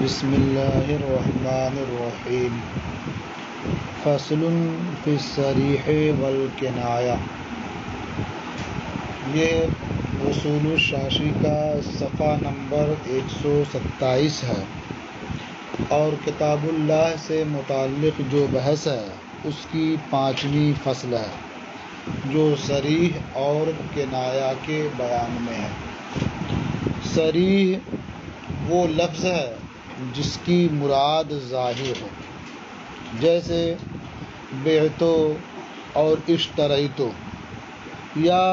بسم اللہ الرحمن الرحیم فصل فی الصریح والکنایہ۔ یہ اصول الشاشی کا صفحہ نمبر 127 ہے اور کتاب اللہ سے متعلق جو بحث ہے اس کی 5ویں فصل ہے جو صریح اور کنایہ کے بیان میں ہے۔ صریح وہ لفظ ہے جس کی مراد ظاہر ہو، جیسے بعتو اور اشتریتو، یا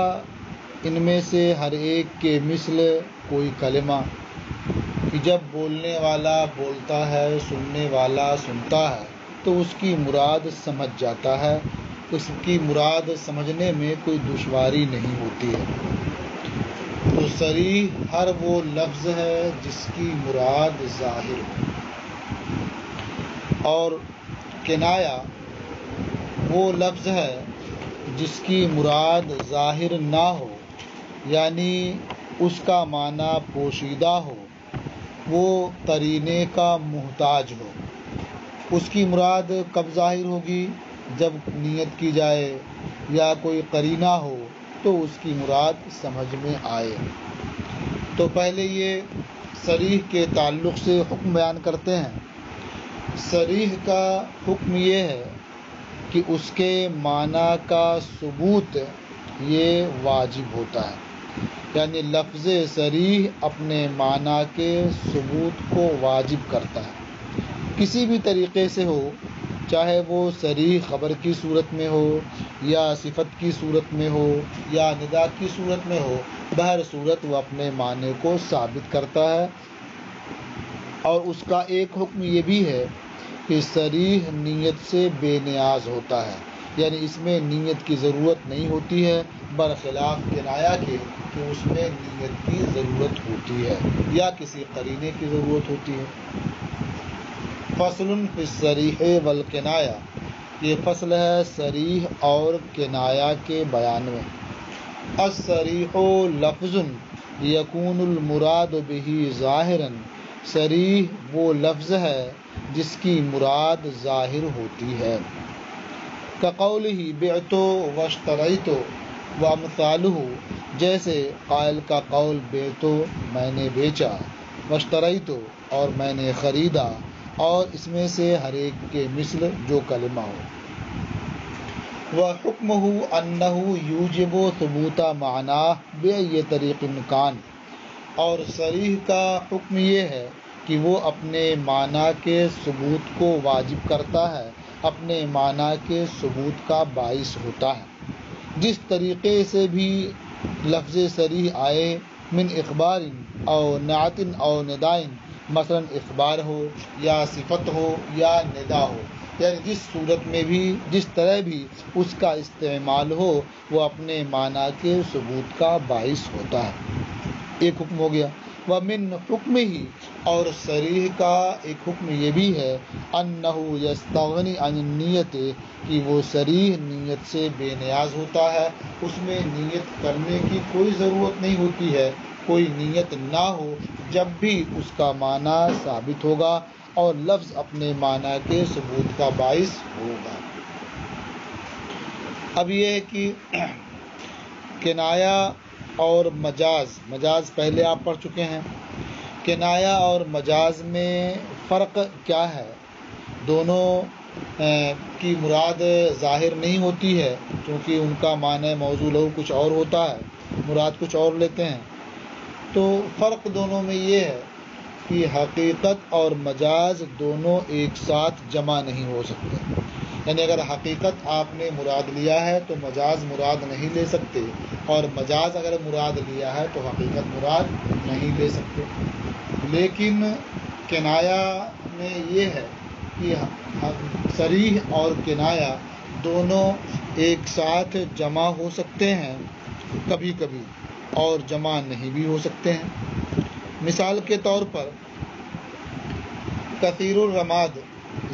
ان میں سے ہر ایک کے مثل کوئی کلمہ کہ جب بولنے والا بولتا ہے سننے والا سنتا ہے تو اس کی مراد سمجھ جاتا ہے، اس کی مراد سمجھنے میں کوئی دشواری نہیں ہوتی ہے۔ تو صریح ہر وہ لفظ ہے جس کی مراد ظاہر ہو، اور کنایہ وہ لفظ ہے جس کی مراد ظاہر نہ ہو، یعنی اس کا معنی پوشیدہ ہو، وہ قرینے کا محتاج ہو۔ اس کی مراد کب ظاہر ہوگی؟ جب نیت کی جائے یا کوئی قرینہ ہو تو اس کی مراد سمجھ میں آئے۔ تو پہلے یہ صریح کے تعلق سے حکم بیان کرتے ہیں۔ صریح کا حکم یہ ہے کہ اس کے معنی کا ثبوت یہ واجب ہوتا ہے، یعنی لفظ صریح اپنے معنی کے ثبوت کو واجب کرتا ہے، کسی بھی طریقے سے ہو، چاہے وہ صریح خبر کی صورت میں ہو یا صفت کی صورت میں ہو یا ندا کی صورت میں ہو، بہر صورت وہ اپنے معنی کو ثابت کرتا ہے۔ اور اس کا ایک حکم یہ بھی ہے کہ صریح نیت سے بے نیاز ہوتا ہے، یعنی اس میں نیت کی ضرورت نہیں ہوتی ہے، برخلاف کنایہ کے کہ اس میں نیت کی ضرورت ہوتی ہے یا کسی قرینے کی ضرورت ہوتی ہے۔ فصل فی الصریح والکنایہ، یہ فصل ہے صریح اور کنایہ کے بیان میں۔ الصریح لفظ یکون المراد بہ ظاہرا، صریح وہ لفظ ہے جس کی مراد ظاہر ہوتی ہے۔ کقولہ بعتو واشتریتو وامثالہ، جیسے قائل کا قول بعتو میں نے بیچا، واشتریتو اور میں نے خریدا، اور اس میں سے ہر ایک کے مثل جو کلمہ ہو۔ وحکمہ انہ یوجب ثبوت معناہ بأی طریق کان، اور صریح کا حکم یہ ہے کہ وہ اپنے معنی کے ثبوت کو واجب کرتا ہے، اپنے معنی کے ثبوت کا باعث ہوتا ہے۔ جس طریقے سے بھی لفظ صریح آئے، من اخبار او نعت او نداء، مثلا اخبار ہو یا صفت ہو یا ندا ہو، یعنی جس صورت میں بھی جس طرح بھی اس کا استعمال ہو وہ اپنے معنی کے ثبوت کا باعث ہوتا ہے۔ ایک حکم ہو گیا۔ ومن حکم ہی، اور صریح کا ایک حکم یہ بھی ہے، انہ یستغنی عن النیت، کہ وہ صریح نیت سے بے نیاز ہوتا ہے، اس میں نیت کرنے کی کوئی ضرورت نہیں ہوتی ہے، کوئی نیت نہ ہو جب بھی اس کا معنی ثابت ہوگا اور لفظ اپنے معنی کے ثبوت کا باعث ہوگا۔ اب یہ ہے کہ کنایہ اور مجاز پہلے آپ پڑھ چکے ہیں۔ کنایہ اور مجاز میں فرق کیا ہے؟ دونوں کی مراد ظاہر نہیں ہوتی ہے، کیونکہ ان کا معنی موضوع لہو کچھ اور ہوتا ہے، مراد کچھ اور لیتے ہیں۔ تو فرق دونوں میں یہ ہے کہ حقیقت اور مجاز دونوں ایک ساتھ جمع نہیں ہو سکتے، یعنی اگر حقیقت آپ نے مراد لیا ہے تو مجاز مراد نہیں لے سکتے، اور مجاز اگر مراد لیا ہے تو حقیقت مراد نہیں لے سکتے۔ لیکن کنایہ میں یہ ہے کہ صریح اور کنایہ دونوں ایک ساتھ جمع ہو سکتے ہیں کبھی کبھی، اور جمع نہیں بھی ہو سکتے ہیں۔ مثال کے طور پر کثیر الرماد،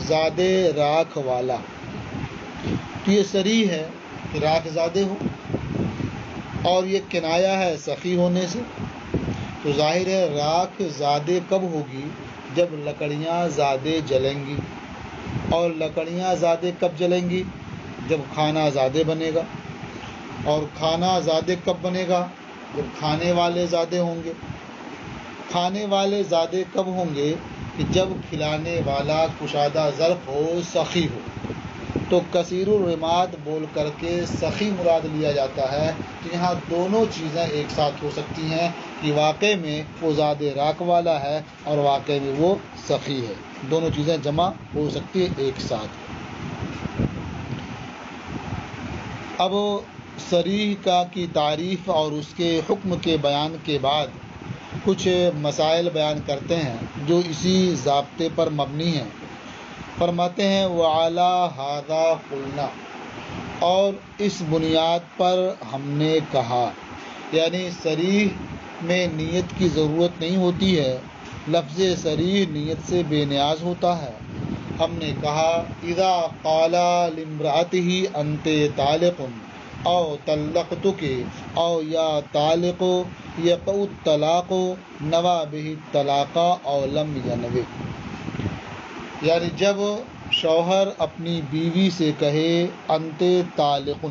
زیادہ راکھ والا، تو یہ صریح ہے کہ راکھ زیادہ ہو، اور یہ کنایہ ہے سخی ہونے سے۔ تو ظاہر ہے راکھ زیادہ کب ہوگی؟ جب لکڑیاں زیادہ جلیں گی. اور لکڑیاں زیادہ کب جلیں گی؟ جب کھانا زیادہ بنے گا. اور کھانا زیادہ کب بنے گا؟ جب کھانے والے زیادہ ہوں گے. کھانے والے زیادہ کب ہوں گے؟ کہ جب کھلانے والا کشادہ ظرف ہو، سخی ہو. تو کثیر الرماد بول کر کے سخی مراد لیا جاتا ہے کہ یہاں دونوں چیزیں ایک ساتھ ہو سکتی ہیں، کہ واقع میں وہ زیادہ راک والا ہے اور واقع میں وہ سخی ہے. دونوں چیزیں جمع ہو سکتی ہیں ایک ساتھ. اب صریح کا کی تعریف اور اس کے حکم کے بیان کے بعد کچھ مسائل بیان کرتے ہیں جو اسی ضابطے پر مبنی ہیں. فرماتے ہیں وَعَلَىٰ هَٰذَا قُلْنَا، اور اس بنیاد پر ہم نے کہا. یعنی صریح میں نیت کی ضرورت نہیں ہوتی ہے، لفظ صریح نیت سے بے نیاز ہوتا ہے. ہم نے کہا اذا قال لامرأته انت طالق او طلقتك او یا طالق یقع الطلاق نوى به الطلاق او لم ینوِ. یعنی جب شوہر اپنی بیوی سے کہے انت طالق،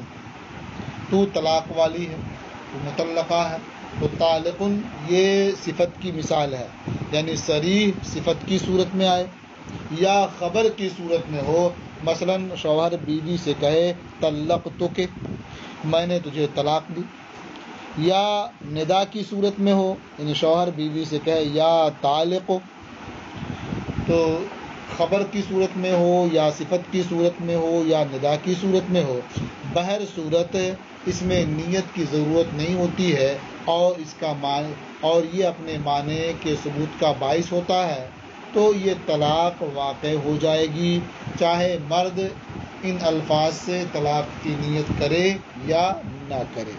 تو طلاق والی ہے، تو مطلقہ ہے. تو طالق یہ صفت کی مثال ہے، یعنی صریح صفت کی صورت میں آئے یا خبر کی صورت میں ہو. مثلا شوہر بیوی سے کہے طلقتک، میں نے تجھے طلاق دی. یا ندا کی صورت میں ہو، یعنی شوہر بیوی سے کہے یا طالق. تو خبر کی صورت میں ہو یا صفت کی صورت میں ہو یا ندا کی صورت میں ہو، بہر صورت اس میں نیت کی ضرورت نہیں ہوتی ہے، اور اس کا معنی اور یہ اپنے معنی کے ثبوت کا باعث ہوتا ہے. تو یہ طلاق واقع ہو جائے گی، چاہے مرد ان الفاظ سے طلاق کی نیت کرے یا نہ کرے.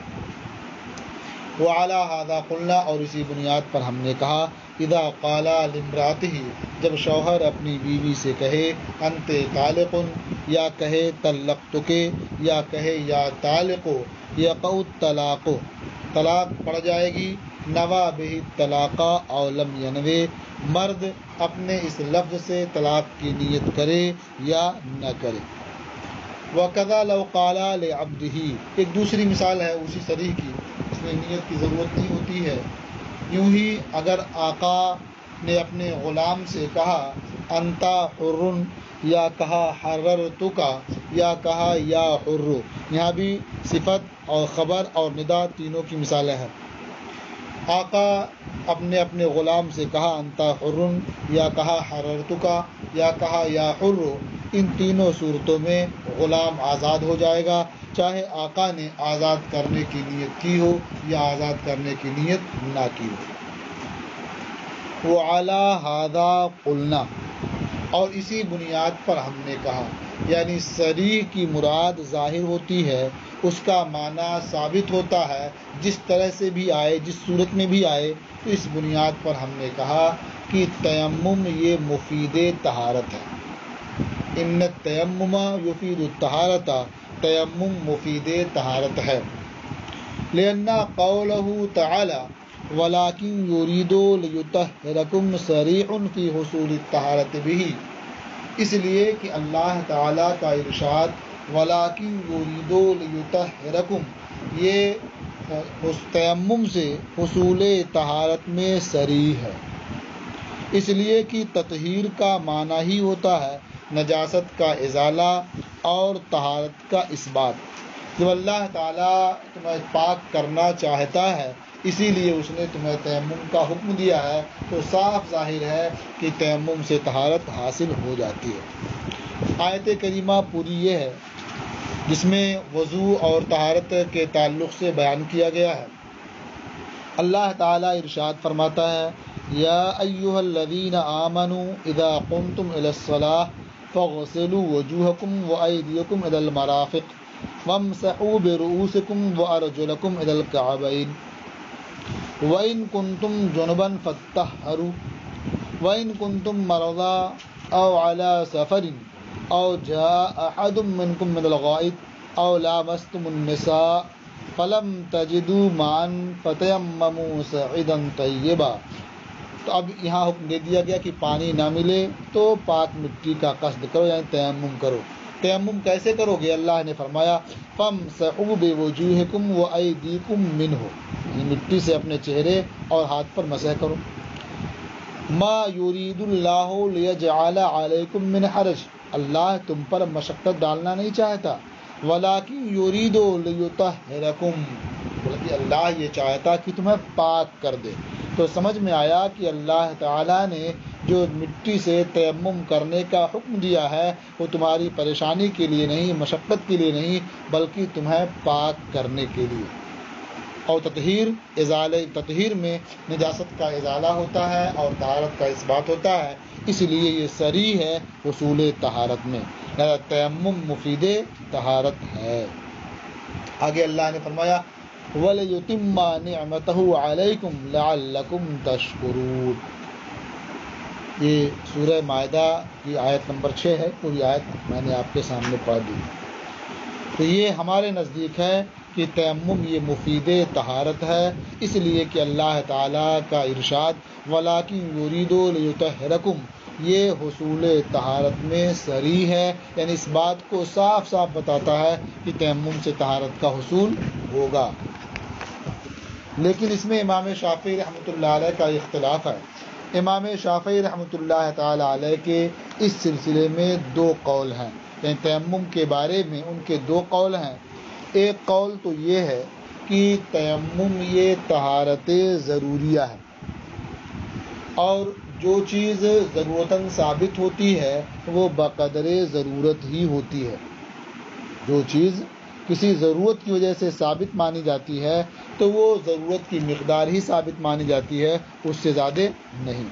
وَعَلَىٰ هَٰذَا قُلْنَا، اور اسی بنیاد پر ہم نے کہا اذا قال لامرأته، جب شوہر اپنی بیوی سے کہے انت طالق، یا کہے طلقتک، یا کہے یا طالق یقع الطلاق، طلاق پڑ جائے گی. نوى به الطلاق او لم ینوِ، مرد اپنے اس لفظ سے طلاق کی نیت کرے یا نہ کرے. وَكَذَا لَوْ قَالَ لِعَبْدِهِ، ایک دوسری مثال ہے اسی صریح کی، اس میں نیت کی ضرورت نہیں ہوتی ہے. یوں ہی اگر آقا نے اپنے غلام سے کہا انت حر، یا کہا حررتک، یا کہا یا حر، یہاں بھی صفت اور خبر اور ندا تینوں کی مثالیں ہیں. آقا اپنے غلام سے کہا انت حر، یا کہا حررتک، یا کہا یا حر، ان تینوں صورتوں میں غلام آزاد ہو جائے گا، چاہے آقا نے آزاد کرنے کی نیت کی ہو یا آزاد کرنے کی نیت نہ کی ہو. وَعَلَىٰ هَٰذَا قُلْنَا، اور اسی بنیاد پر ہم نے کہا. یعنی صریح کی مراد ظاہر ہوتی ہے، اس کا معنی ثابت ہوتا ہے، جس طرح سے بھی آئے، جس صورت میں بھی آئے. تو اس بنیاد پر ہم نے کہا کہ تیمم یہ مفید طہارت ہے. ان التیمم یفید الطہارت، تیمم مفید طہارت ہے. لأن قوله تعالی وَلَٰكِن يُرِيدُ لِيُطَهِّرَكُمْ صَرِيحٌ فِي حُصُولِ الطَّهَارَةِ بِهِ، اس لیے کہ اللہ تعالیٰ کا ارشاد وَلَٰكِن يُرِيدُ لِيُطَهِّرَكُمْ یہ تیمم سے حصول طہارت میں صریح ہے، اس لیے کہ تطہیر کا معنی ہی ہوتا ہے نجاست کا ازالہ اور طہارت کا اثبات. جب اللہ تعالیٰ تمہیں پاک کرنا چاہتا ہے، اسی لیے اس نے تمہیں تیمم کا حکم دیا ہے، تو صاف ظاہر ہے کہ تیمم سے طہارت حاصل ہو جاتی ہے. آیت کریمہ پوری یہ ہے جس میں وضو اور طہارت کے تعلق سے بیان کیا گیا ہے. اللہ تعالیٰ ارشاد فرماتا ہے یا ایھا الذین آمنوا اذا قمتم الی الصلاۃ فاغسلوا وجوہکم وایدیکم الی المرافق وامسحوا برؤوسکم وارجلکم الی الکعبین وَإِن كُنتُمْ جُنُبًا فَاطَّهَّرُوا وَإِن كُنتُمْ مَرْضَىٰ أَوْ عَلَىٰ سَفَرٍ أَوْ جَاءَ أَحَدٌ مِّنكُم مِّنَ الْغَائِطِ أَوْ لَامَسْتُمُ النِّسَاءَ فَلَمْ تَجِدُوا مَاءً فَتَيَمَّمُوا صَعِيدًا طَيِّبًا تو اب یہاں حکم دے دیا گیا کہ پانی نہ ملے تو پاک مٹی کا قصد کرو، یعنی تیمم کرو۔ تیمم کیسے کرو گے؟ اللہ نے فرمایا فَامْسَحُوا بِوُجُوهِكُمْ وَأَيْدِيكُمْ مِنْهُ، یعنی مٹی سے اپنے چہرے اور ہاتھ پر مسح کرو۔ ما یرید اللہ لیجعل علیکم من حرج، اللہ تم پر مشقت ڈالنا نہیں چاہتا، ولیکن یرید لیطہرکم، بلکہ اللہ یہ چاہتا کہ تمہیں پاک کر دے۔ تو سمجھ میں آیا کہ اللہ تعالیٰ نے جو مٹی سے تیمم کرنے کا حکم دیا ہے وہ تمہاری پریشانی کے لیے نہیں، مشقت کے لیے نہیں، بلکہ تمہیں پاک کرنے کے لیے۔ اور تطہیر میں نجاست کا ازالہ ہوتا ہے اور طہارت کا اثبات ہوتا ہے، اس لیے یہ صریح ہے حصول طہارت میں، تیمم مفید طہارت ہے۔ آگے اللہ نے فرمایا وَلِيُتِمَّ نِعْمَتَهُ عَلَيْكُمْ لَعَلَّكُمْ تَشْكُرُونَ، یہ سورہ مائدہ کی آیت نمبر 6 ہے، پوری آیت میں نے آپ کے سامنے پڑھ دی۔ تو یہ ہمارے نزدیک ہے کہ تیمم یہ مفید طہارت ہے، اس لیے کہ اللہ تعالیٰ کا ارشاد وَلَٰكِن يُرِيدُ لِيُطَهِّرَكُمْ یہ حصول طہارت میں صریح ہے، یعنی اس بات کو صاف صاف بتاتا ہے کہ تیمم سے طہارت کا حصول ہوگا۔ لیکن اس میں امام شافعی رحمۃ اللہ علیہ کا اختلاف ہے۔ امام شافعی رحمۃ اللہ تعالیٰ علیہ کے اس سلسلے میں 2 قول ہیں، یعنی تیمم کے بارے میں ان کے 2 قول ہیں۔ ایک قول تو یہ ہے کہ تیمم یہ طہارت ضروریہ ہے، اور جو چیز ضرورتاً ثابت ہوتی ہے وہ بقدر ضرورت ہی ہوتی ہے۔ جو چیز کسی ضرورت کی وجہ سے ثابت مانی جاتی ہے تو وہ ضرورت کی مقدار ہی ثابت مانی جاتی ہے، اس سے زیادہ نہیں۔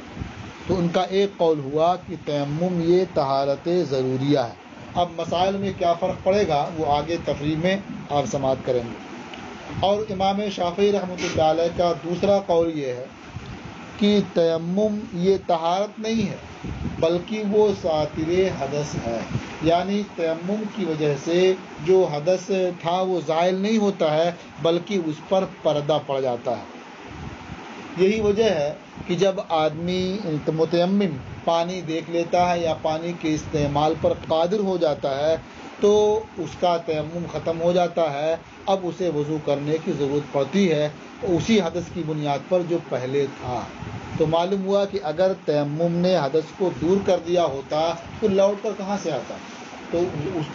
تو ان کا ایک قول ہوا کہ تیمم یہ طہارت ضروریہ ہے۔ اب مسائل میں کیا فرق پڑے گا وہ آگے تفریح میں آپ سماعت کریں گے۔ اور امام شافعی رحمۃ اللہ علیہ کا دوسرا قول یہ ہے کہ تیمم یہ طہارت نہیں ہے بلکہ وہ ساتر حدث ہے، یعنی تیمم کی وجہ سے جو حدث تھا وہ زائل نہیں ہوتا ہے بلکہ اس پر پردہ پڑ جاتا ہے۔ یہی وجہ ہے کہ جب آدمی متیمم پانی دیکھ لیتا ہے یا پانی کے استعمال پر قادر ہو جاتا ہے تو اس کا تیمم ختم ہو جاتا ہے، اب اسے وضو کرنے کی ضرورت پڑتی ہے اسی حدث کی بنیاد پر جو پہلے تھا۔ تو معلوم ہوا کہ اگر تیمم نے حدث کو دور کر دیا ہوتا تو لوٹ کر کہاں سے آتا؟ تو اس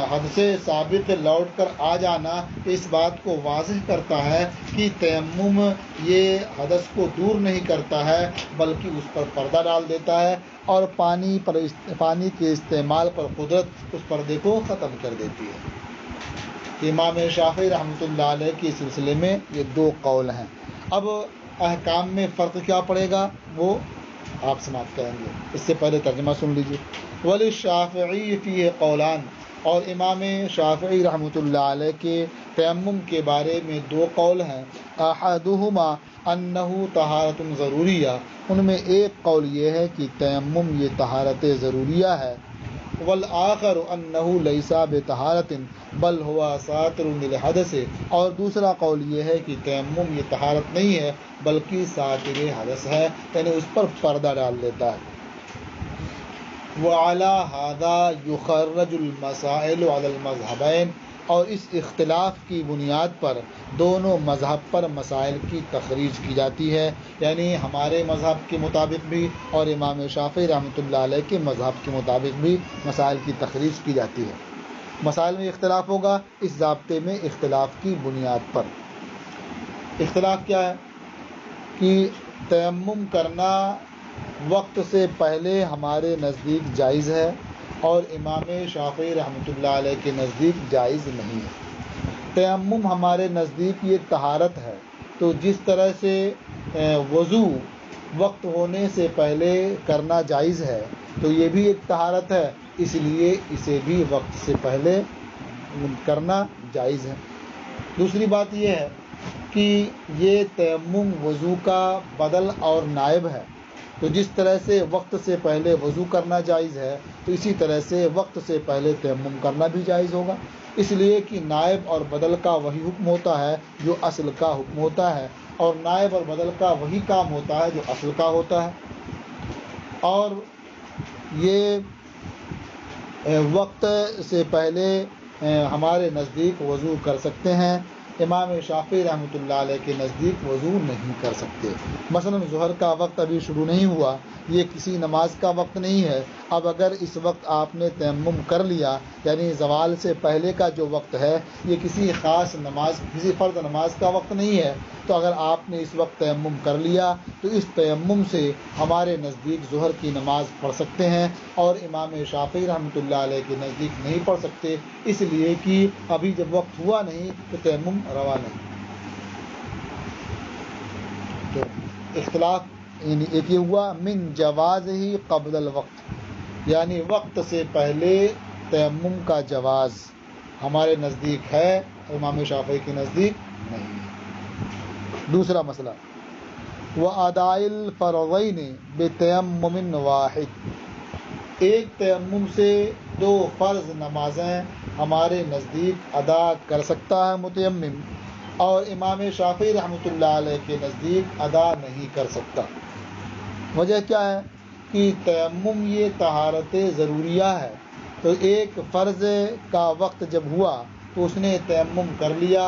حدث سابق لوٹ کر آ جانا اس بات کو واضح کرتا ہے کہ تیمم یہ حدث کو دور نہیں کرتا ہے بلکہ اس پر پردہ ڈال دیتا ہے اور پانی کے استعمال پر قدرت اس پردے کو ختم کر دیتی ہے۔ امام شافعی رحمۃ اللہ علیہ کے سلسلے میں یہ 2 قول ہیں۔ اب احکام میں فرق کیا پڑے گا وہ آپ سماعت کریں گے، اس سے پہلے ترجمہ سن لیجیے۔ وَلِلشَّافِعِيِّ فِيهِ قَوْلَانِ، اور امام شافعی رحمۃ اللہ علیہ کے تیمم کے بارے میں 2 قول ہیں۔ احدهما انه طہارت ضروریہ، ان میں ایک قول یہ ہے کہ تیمم یہ طہارت ضروریہ ہے، والآخر انه ليس بطہارت بل هو ساتر للحدث، اور دوسرا قول یہ ہے کہ تیمم یہ طہارت نہیں ہے بلکہ ساتر حدث ہے، یعنی اس پر پردہ ڈال دیتا ہے۔ وعلى هذا يخرج المسائل على المذهبين، اور اس اختلاف کی بنیاد پر دونوں مذہب پر مسائل کی تخریج کی جاتی ہے، یعنی ہمارے مذہب کے مطابق بھی اور امام شافعی رحمۃ اللہ علیہ کے مذہب کے مطابق بھی مسائل کی تخریج کی جاتی ہے۔ مسائل میں اختلاف ہوگا اس ضابطے میں اختلاف کی بنیاد پر۔ اختلاف کیا ہے کہ تیمم کرنا وقت سے پہلے ہمارے نزدیک جائز ہے اور امام شافعی رحمۃ اللہ علیہ کے نزدیک جائز نہیں ہے۔ تیمم ہمارے نزدیک یہ طہارت ہے، تو جس طرح سے وضو وقت ہونے سے پہلے کرنا جائز ہے تو یہ بھی ایک طہارت ہے، اس لیے اسے بھی وقت سے پہلے کرنا جائز ہے۔ دوسری بات یہ ہے کہ یہ تیمم وضو کا بدل اور نائب ہے، تو جس طرح سے وقت سے پہلے وضو کرنا جائز ہے تو اسی طرح سے وقت سے پہلے تیمم کرنا بھی جائز ہوگا۔ اس لیے کہ نائب اور بدل کا وہی حکم ہوتا ہے جو اصل کا حکم ہوتا ہے، اور نائب اور بدل کا وہی کام ہوتا ہے جو اصل کا ہوتا ہے۔ اور یہ وقت سے پہلے ہمارے نزدیک وضو کر سکتے ہیں، امام شافعی رحمۃ اللہ علیہ کے نزدیک وضو نہیں کر سکتے۔ مثلا ظہر کا وقت ابھی شروع نہیں ہوا، یہ کسی نماز کا وقت نہیں ہے۔ اب اگر اس وقت آپ نے تیمم کر لیا، یعنی زوال سے پہلے کا جو وقت ہے یہ کسی خاص نماز، کسی فرض نماز کا وقت نہیں ہے، تو اگر آپ نے اس وقت تیمم کر لیا تو اس تیمم سے ہمارے نزدیک ظہر کی نماز پڑھ سکتے ہیں، اور امام شافعی رحمۃ اللہ علیہ کے نزدیک نہیں پڑھ سکتے، اس لیے کہ ابھی جب وقت ہوا نہیں تو تیمم روا نہیں۔ تو اختلاف یعنی ایک یہ ہوا من جواز ہی قبل الوقت، یعنی وقت سے پہلے تیمم کا جواز ہمارے نزدیک ہے، امام شافعی کے نزدیک نہیں۔ دوسرا مسئلہ وَأَدَاءِ الْفَرْضَيْنِ بِتَيَمُّمٍ وَاحِدٍ، ایک تیمم سے دو فرض نمازیں ہمارے نزدیک ادا کر سکتا ہے متیمم، اور امام شافعی رحمۃ اللہ علیہ کے نزدیک ادا نہیں کر سکتا۔ وجہ کیا ہے کہ تیمم یہ طہارت ضروریہ ہے، تو ایک فرض کا وقت جب ہوا تو اس نے تیمم کر لیا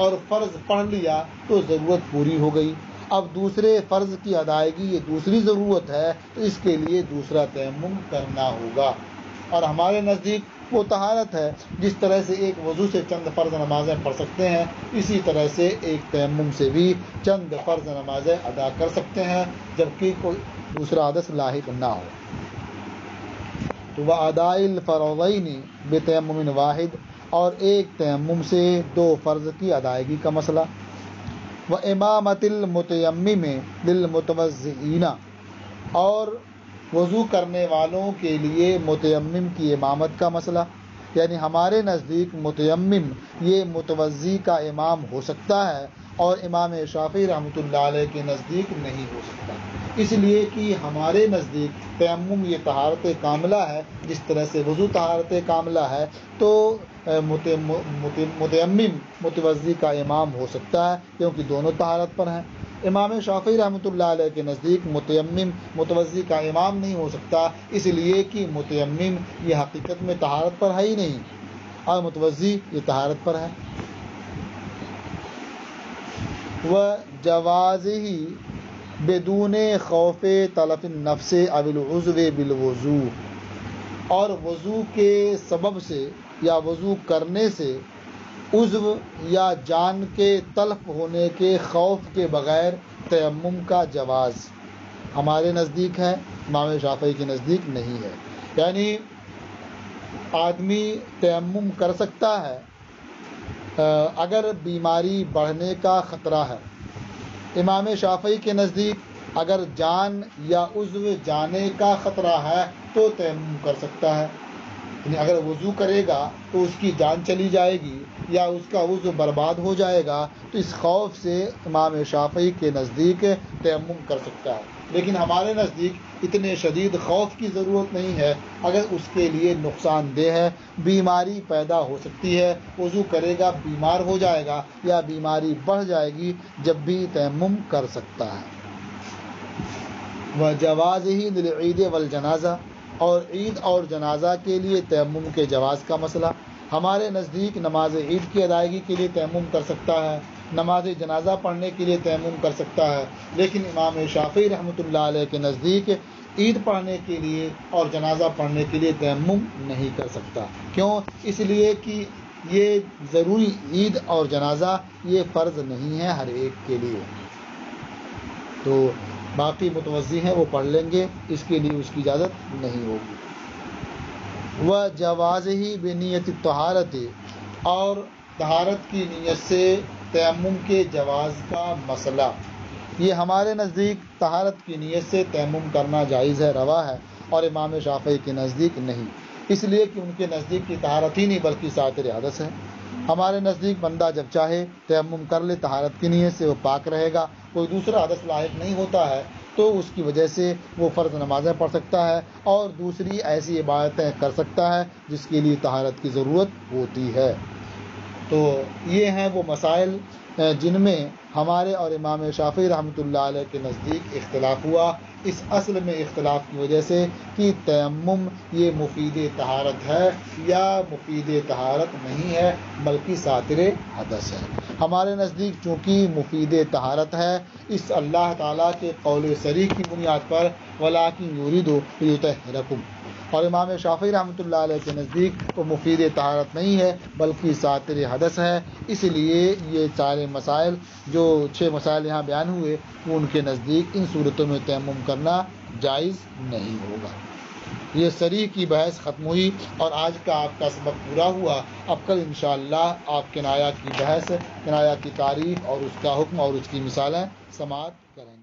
اور فرض پڑھ لیا تو ضرورت پوری ہو گئی۔ اب دوسرے فرض کی ادائیگی یہ دوسری ضرورت ہے، تو اس کے لیے دوسرا تیمم کرنا ہوگا، اور ہمارے نزدیک وہ طہارت ہے۔ جس طرح سے ایک وضو سے چند فرض نمازیں پڑھ سکتے ہیں، اسی طرح سے ایک تیمم سے بھی چند فرض نمازیں ادا کر سکتے ہیں جبکہ کوئی دوسرا حدث لاحق نہ ہو۔ تو وَأَدَاءِ الْفَرْضَيْنِ بِتَيَمُّمٍ وَاحِدٍ، اور ایک تیمم سے دو فرض کی ادائیگی کا مسئلہ۔ وَإِمَامَةِ الْمُتَيَمِّمِ لِلْمُتَوَضِّئِينَ، اور وضو کرنے والوں کے لیے متیمم کی امامت کا مسئلہ، یعنی ہمارے نزدیک متیمم یہ متوضی کا امام ہو سکتا ہے، اور امام شافعی رحمۃ اللہ علیہ کے نزدیک نہیں ہو سکتا، اس لیے کہ ہمارے نزدیک تیمم یہ طہارت کاملہ ہے، جس طرح سے وضو طہارت کاملہ ہے، تو متیمم متوضی کا امام ہو سکتا ہے کیونکہ دونوں طہارت پر ہیں۔ امام شافعی رحمۃ اللہ علیہ کے نزدیک متیمم متوضی کا امام نہیں ہو سکتا، اس لیے کہ متیمم یہ حقیقت میں طہارت پر ہے ہی نہیں، اور متوضی یہ طہارت پر ہے۔ وَجَوَازِهِ بِدُونِ خَوْفِ تَلَفِ النَّفْسِ أَوِ الْعُضْوِ بِالْوُضُوءِ، اور وضو کے سبب سے یا وضو کرنے سے عضو یا جان کے تلف ہونے کے خوف کے بغیر تیمم کا جواز ہمارے نزدیک ہے، امام شافعی کے نزدیک نہیں ہے۔ یعنی آدمی تیمم کر سکتا ہے اگر بیماری بڑھنے کا خطرہ ہے، امام شافعی کے نزدیک اگر جان یا عضو جانے کا خطرہ ہے تو تیمم کر سکتا ہے، یعنی اگر وضو کرے گا تو اس کی جان چلی جائے گی یا اس کا وضو برباد ہو جائے گا، تو اس خوف سے امام شافعی کے نزدیک تیمم کر سکتا ہے۔ لیکن ہمارے نزدیک اتنے شدید خوف کی ضرورت نہیں ہے، اگر اس کے لیے نقصان دہ ہے، بیماری پیدا ہو سکتی ہے، وضو کرے گا بیمار ہو جائے گا یا بیماری بڑھ جائے گی، جب بھی تیمم کر سکتا ہے۔ وَجَوَازِهِ لِلْعِيدِ وَالْجَنَازَةِ، اور عید اور جنازہ کے لیے تیمم کے جواز کا مسئلہ۔ ہمارے نزدیک نماز عید کی ادائیگی کے لیے تیمم کر سکتا ہے، نماز جنازہ پڑھنے کے لیے تیمم کر سکتا ہے، لیکن امام شافعی رحمۃ اللہ علیہ کے نزدیک عید پڑھنے کے لیے اور جنازہ پڑھنے کے لیے تیمم نہیں کر سکتا۔ کیوں؟ اس لیے کہ یہ ضروری عید اور جنازہ یہ فرض نہیں ہے ہر ایک کے لیے، تو باقی متوضی ہیں وہ پڑھ لیں گے، اس کے لیے اس کی اجازت نہیں ہوگی۔ وَجَوَازِهِ بِنِيَّةِ الطَّهَارَةِ، اور طہارت کی نیت سے تیمم کے جواز کا مسئلہ، یہ ہمارے نزدیک طہارت کی نیت سے تیمم کرنا جائز ہے، روا ہے، اور امام شافعی کے نزدیک نہیں، اس لیے کہ ان کے نزدیک کی طہارت ہی نہیں بلکہ ساتر حدث ہے۔ ہمارے نزدیک بندہ جب چاہے تیمم کر لے طہارت کی نیت سے، وہ پاک رہے گا، کوئی دوسرا حدث لاحق نہیں ہوتا ہے، تو اس کی وجہ سے وہ فرض نمازیں پڑھ سکتا ہے اور دوسری ایسی عبادتیں کر سکتا ہے جس کے لیے طہارت کی ضرورت ہوتی ہے۔ تو یہ ہیں وہ مسائل جن میں ہمارے اور امام شافعی رحمۃ اللہ علیہ کے نزدیک اختلاف ہوا، اس اصل میں اختلاف کی وجہ سے کہ تیمم یہ مفید طہارت ہے یا مفید طہارت نہیں ہے بلکہ ساتر حدث ہے۔ ہمارے نزدیک چونکہ مفید طہارت ہے، اس اللہ تعالیٰ کے قول صریح کی بنیاد پر وَلَٰكِن يُرِيدُ لِيُطَهِّرَكُمْ، اور امام شافعی رحمۃ اللہ علیہ کے نزدیک وہ مفید طہارت نہیں ہے بلکہ ساتر حدث ہے۔ اس لیے یہ سارے مسائل جو 6 مسائل یہاں بیان ہوئے وہ ان کے نزدیک ان صورتوں میں تیمم کرنا جائز نہیں ہوگا۔ یہ صریح کی بحث ختم ہوئی اور آج کا آپ کا سبق پورا ہوا۔ اب کل انشاءاللہ آپ کنایا کی بحث، کنایا کی تعریف اور اس کا حکم اور اس کی مثالیں سماعت کریں۔